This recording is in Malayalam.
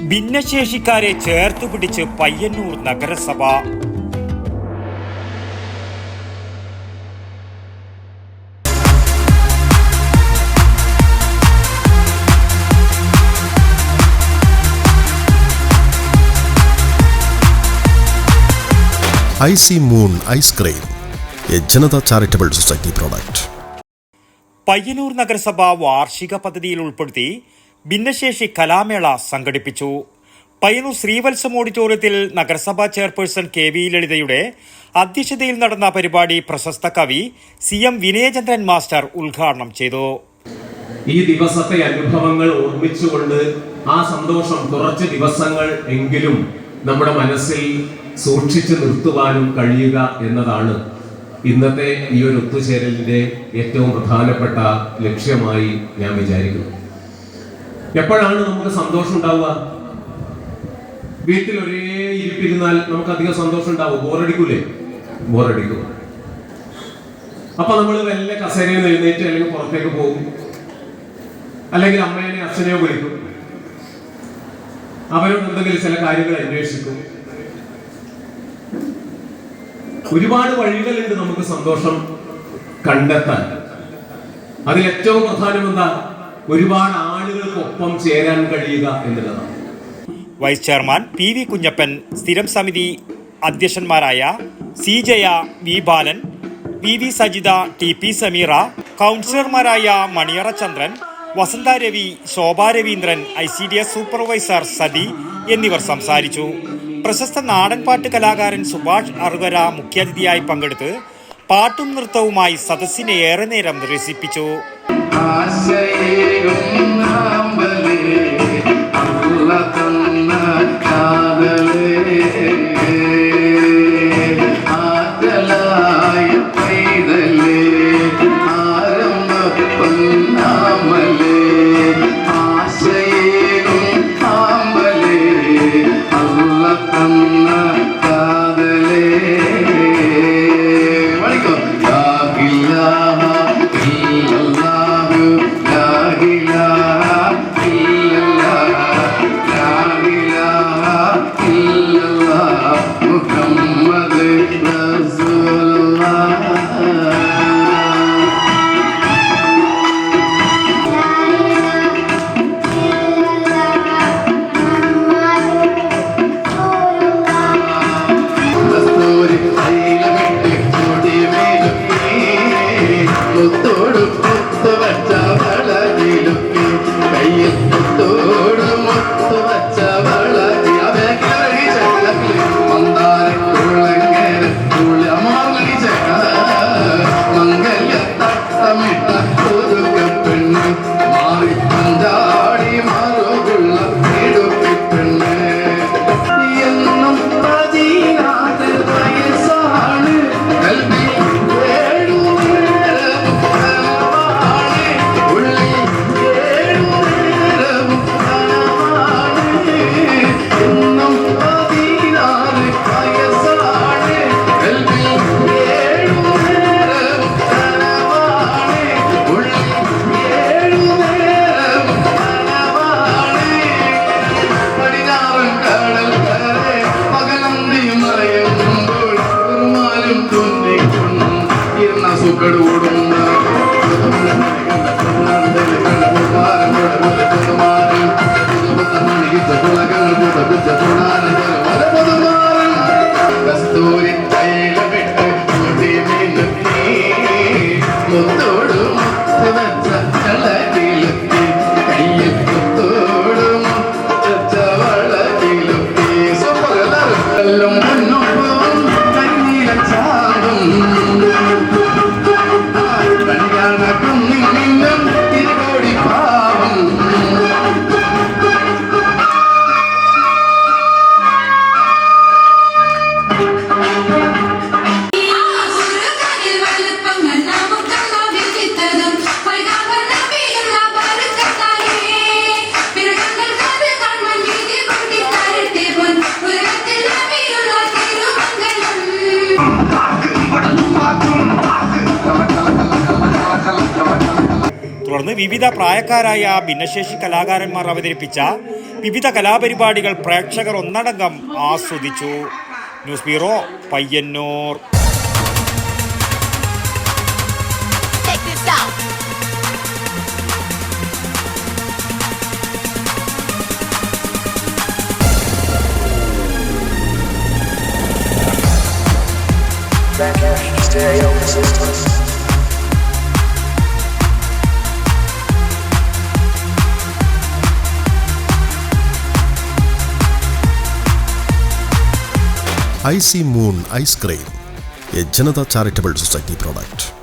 ഭിന്നശേഷിക്കാരെ ചേർത്തുപിടിച്ച് പയ്യന്നൂർ നഗരസഭ. Icy Moon ice cream, A Janata charitable society product. Payyanur നഗരസഭ വാർഷിക പദ്ധതിയിൽ ഉൾപ്പെടുത്തി ഭിന്നശേഷി കലാമേള സംഘടിപ്പിച്ചു. പയ്യന്നൂർ ശ്രീവത്സം ഓഡിറ്റോറിയത്തിൽ നഗരസഭാ ചെയർപേഴ്സൺ KV ലളിതയുടെ അധ്യക്ഷതയിൽ നടന്ന പരിപാടി പ്രശസ്ത കവി CM വിനയചന്ദ്രൻ മാസ്റ്റർ ഉദ്ഘാടനം ചെയ്തു. ഈ ദിവസത്തെ അനുഭവങ്ങൾ ഓർമ്മിച്ചുകൊണ്ട് ആ സന്തോഷം കുറച്ച് ദിവസങ്ങൾ എങ്കിലും നമ്മുടെ മനസ്സിൽ സൂക്ഷിച്ചു നിർത്തുവാനും കഴിയുക എന്നതാണ് ഇന്നത്തെ ഈ ഒരു ഒത്തുചേരലിന്റെ ഏറ്റവും പ്രധാനപ്പെട്ട ലക്ഷ്യമായി ഞാൻ വിചാരിക്കുന്നു. എപ്പോഴാണ് നമുക്ക് സന്തോഷം ഉണ്ടാവുക? വീട്ടിൽ ഒരേ ഇരിപ്പിരുന്നാൽ നമുക്ക് അധികം സന്തോഷം ഉണ്ടാവും. ബോറടിക്കൂലേ? ബോറടിക്കും. അപ്പൊ നമ്മൾ വല്ല കസേരയിൽ എഴുന്നേറ്റ് അല്ലെങ്കിൽ പുറത്തേക്ക് പോകും, അല്ലെങ്കിൽ അമ്മേനെ അച്ഛനെയോ വിളിക്കും, അവരോട് എന്തെങ്കിലും ചില കാര്യങ്ങൾ അന്വേഷിക്കും. ഒരുപാട് വഴികളുണ്ട് നമുക്ക് സന്തോഷം കണ്ടെത്താൻ. അതിൽ ഏറ്റവും പ്രധാനം എന്താ? ഒരുപാട് ആളുകൾക്കൊപ്പം ചേരാൻ കഴിയുക എന്നുള്ളതാണ്. വൈസ് ചെയർമാൻ PV കുഞ്ഞപ്പൻ, സ്ഥിരം സമിതി അധ്യക്ഷന്മാരായ C ജയ, V ബാലൻ, VV സജിത, TP സമീറ, കൗൺസിലർമാരായ മണിയറ ചന്ദ്രൻ, വസന്ത രവി, ശോഭ രവീന്ദ്രൻ, ICDS സൂപ്പർവൈസർ സതി എന്നിവർ സംസാരിച്ചു. പ്രശസ്ത നാടൻപാട്ട് കലാകാരൻ സുഭാഷ് അറുകര മുഖ്യാതിഥിയായി പങ്കെടുത്ത് പാട്ടും നൃത്തവുമായി സദസ്സിനെ ഏറെ നേരം രസിപ്പിച്ചു. തുടർന്ന് വിവിധ പ്രായക്കാരായ ഭിന്നശേഷി കലാകാരന്മാർ അവതരിപ്പിച്ച വിവിധ കലാപരിപാടികൾ പ്രേക്ഷകർ ഒന്നടങ്കം ആസ്വദിച്ചു. News bureau, Payyanur. Stereo Systems. IC Moon Ice Cream, a Janata Charitable Society product.